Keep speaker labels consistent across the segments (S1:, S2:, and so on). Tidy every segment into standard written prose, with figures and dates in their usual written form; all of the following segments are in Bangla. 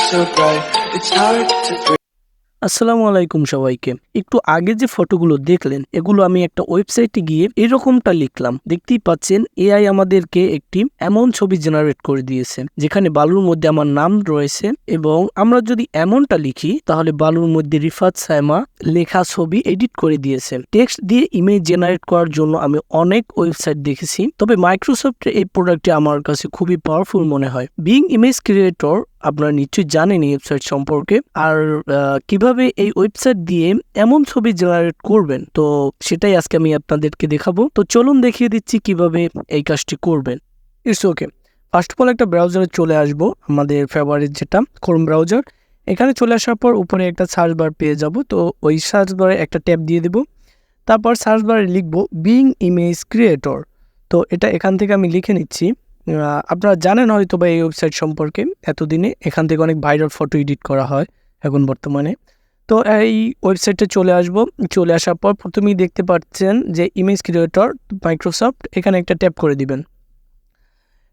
S1: so bright, it's hard to breathe.
S2: আসসালামু আলাইকুম সবাইকে। একটু আগে যে ফটোগুলো দেখলেন এগুলো আমি একটা ওয়েবসাইটে গিয়ে এরকমটা লিখলাম। দেখতেই পাচ্ছেন এআই আমাদেরকে একটি এমন ছবি জেনারেট করে দিয়েছে যেখানে বালুর মধ্যে আমার নাম রয়েছে এবং আমরা যদি এমনটা লিখি তাহলে বালুর মধ্যে রিফাত সাইমা লেখা ছবি এডিট করে দিয়েছে। টেক্সট দিয়ে ইমেজ জেনারেট করার জন্য আমি অনেক ওয়েবসাইট দেখেছি, তবে মাইক্রোসফটের এই প্রোডাক্টটি আমার কাছে খুবই পাওয়ারফুল মনে হয়। বিং ইমেজ ক্রিয়েটর আপনারা নিশ্চয়ই জানেন এই ওয়েবসাইট সম্পর্কে, আর কিভাবে এই ওয়েবসাইট দিয়ে এমন ছবি জেনারেট করবেন তো সেটাই আজকে আমি আপনাদেরকে দেখাবো। তো চলুন দেখিয়ে দিচ্ছি কিভাবে এই কাজটি করবেন। It's okay. First of all একটা ব্রাউজারে চলে আসবো, আমাদের ফেভারিট যেটা ক্রোম ব্রাউজার। এখানে চলে আসার পর উপরে একটা সার্চ বার পেয়ে যাব, তো ওই সার্চ বারে একটা ট্যাব দিয়ে দেব। তারপর সার্চ বারে লিখবো বিং ইমেজ ক্রিয়েটর। তো এটা এখান থেকে আমি লিখে নিচ্ছি। আপনারা জানেন হয়তো বা এই ওয়েবসাইট সম্পর্কে, এতদিনে এখান থেকে অনেক ভাইরাল ফটো এডিট করা হয় এখন বর্তমানে। তো এই ওয়েবসাইটে চলে আসব। চলে আসার পর প্রথমেই দেখতে পাচ্ছেন যে ইমেজ ক্রিয়েটর মাইক্রোসফট, এখানে একটা ট্যাপ করে দিবেন।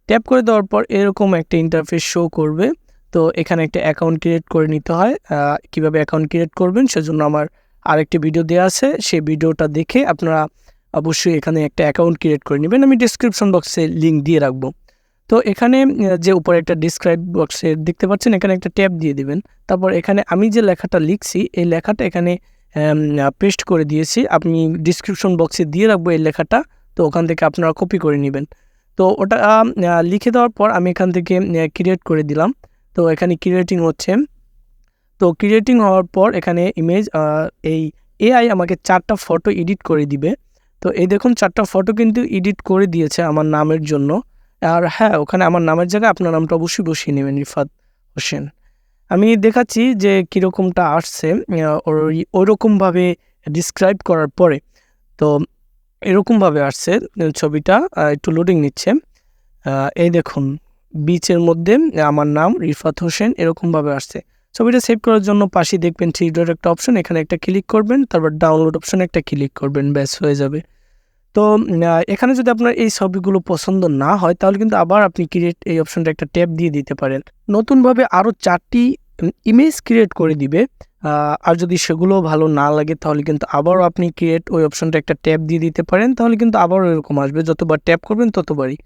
S2: ট্যাপ করে দেওয়ার পর এরকম একটা ইন্টারফেস শো করবে। তো এখানে একটা অ্যাকাউন্ট ক্রিয়েট করে নিতে হয়। কিভাবে অ্যাকাউন্ট ক্রিয়েট করবেন সেজন্য আমার আরেকটি ভিডিও দেওয়া আছে, সেই ভিডিওটা দেখে আপনারা অবশ্যই এখানে একটা অ্যাকাউন্ট ক্রিয়েট করে নেবেন। আমি ডিসক্রিপশন বক্সে লিঙ্ক দিয়ে রাখবো। তো এখানে যে উপরে একটা ডিসক্রাইব বক্সে দেখতে পাচ্ছেন, এখানে একটা ট্যাব দিয়ে দিবেন। তারপর এখানে আমি যে লেখাটা লিখছি এই লেখাটা এখানে পেস্ট করে দিয়েছি, আপনি ডিসক্রিপশন বক্সে দিয়ে রাখবো এই লেখাটা, তো ওখান থেকে আপনারা কপি করে নেবেন। তো ওটা লিখে দেওয়ার পর আমি এখান থেকে ক্রিয়েট করে দিলাম। তো এখানে ক্রিয়েটিং হচ্ছে। তো ক্রিয়েটিং হওয়ার পর এখানে ইমেজ এই এআই আমাকে 4টা ফটো এডিট করে দিবে। তো এই দেখুন 4টা ফটো কিন্তু এডিট করে দিয়েছে আমার নামের জন্য। আর হ্যাঁ, ওখানে আমার নামের জায়গায় আপনার নামটা অবশ্যই বসিয়ে নেবেন, রিফাত হোসেন। আমি দেখাচ্ছি যে কীরকমটা আসছে ওইরকমভাবে ডিসক্রাইব করার পরে। তো এরকমভাবে আসছে ছবিটা, একটু লোডিং নিচ্ছে। এই দেখুন বিচের মধ্যে আমার নাম রিফাত হোসেন এরকমভাবে আসছে। ছবিটা সেভ করার জন্য পাশে দেখবেন 3 ডট একটা অপশন, এখানে একটা ক্লিক করবেন, তারপর ডাউনলোড অপশনে একটা ক্লিক করবেন, ব্যাস হয়ে যাবে। তো এখানে যদি আপনার এই ছবিগুলো পছন্দ না হয় তাহলে কিন্তু আবার আপনি ক্রিয়েট এই অপশনটা একটা ট্যাব দিয়ে দিতে পারেন। নতুনভাবে আরও 4টি ইমেজ ক্রিয়েট করে দিবে। আর যদি সেগুলো ভালো না লাগে তাহলে কিন্তু আবারও আপনি ক্রিয়েট ওই অপশনটা একটা ট্যাব দিয়ে দিতে পারেন, তাহলে কিন্তু আবারও এরকম আসবে, যতবার ট্যাপ করবেন ততবারই।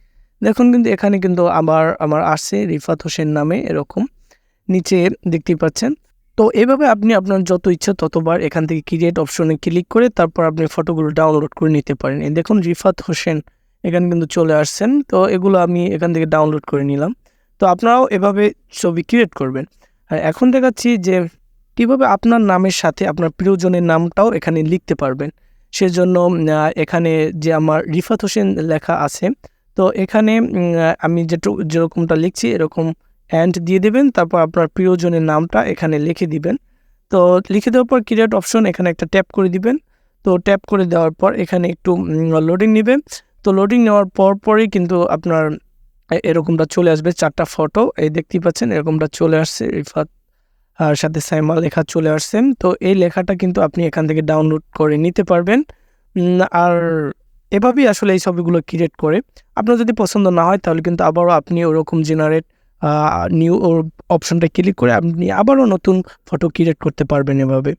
S2: দেখুন কিন্তু এখানে কিন্তু আবার আমার আসছে রিফাত হোসেন নামে এরকম, নিচে দেখতেই পাচ্ছেন। তো এভাবে আপনি আপনার যত ইচ্ছা ততবার এখান থেকে ক্রিয়েট অপশনে ক্লিক করে তারপর আপনি ফটোগুলো ডাউনলোড করে নিতে পারেন। এই দেখুন রিফাত হোসেন এখানে কিন্তু চলে আসছেন। তো এগুলো আমি এখান থেকে ডাউনলোড করে নিলাম। তো আপনারাও এভাবে ছবি ক্রিয়েট করবেন। আর এখন দেখাচ্ছি যে কীভাবে আপনার নামের সাথে আপনার প্রিয়জনের নামটাও এখানে লিখতে পারবেন। সেজন্য এখানে যে আমার রিফাত হোসেন লেখা আছে, তো এখানে আমি যেরকমটা লিখছি এরকম অ্যান্ড দিয়ে দেবেন, তারপর আপনার প্রিয়জনের নামটা এখানে লিখে দিবেন। তো লিখে দেওয়ার পর ক্রিয়েট অপশন এখানে একটা ট্যাপ করে দিবেন। তো ট্যাপ করে দেওয়ার পর এখানে একটু লোডিং নেবে। তো লোডিং নেওয়ার পরই কিন্তু আপনার এরকমটা চলে আসবে, 4টা ফটো এই দেখতেই পাচ্ছেন এরকমটা চলে আসছে, রিফাত আর সাথে সাইমা লেখা চলে আসছেন। তো এই লেখাটা কিন্তু আপনি এখান থেকে ডাউনলোড করে নিতে পারবেন। আর এভাবেই আসলে এই ছবিগুলো ক্রিয়েট করে। আপনার যদি পছন্দ না হয় তাহলে কিন্তু আবারও আপনি ওরকম জেনারেট নিউ অপশনটা ক্লিক করে আপনি আবারও নতুন ফটো ক্রিয়েট করতে পারবেন এভাবে।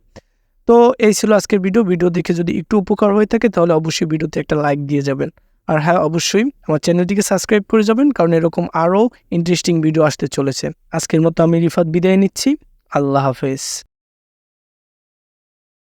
S2: তো এই ছিল আজকের ভিডিও দেখে যদি একটু উপকার হয়ে থাকে তাহলে অবশ্যই ভিডিওতে একটা লাইক দিয়ে যাবেন। আর হ্যাঁ, অবশ্যই আমার চ্যানেলটিকে সাবস্ক্রাইব করে যাবেন, কারণ এরকম আরও ইন্টারেস্টিং ভিডিও আসতে চলেছে। আজকের মতো আমি রিফাত বিদায় নিচ্ছি। আল্লাহ হাফেজ।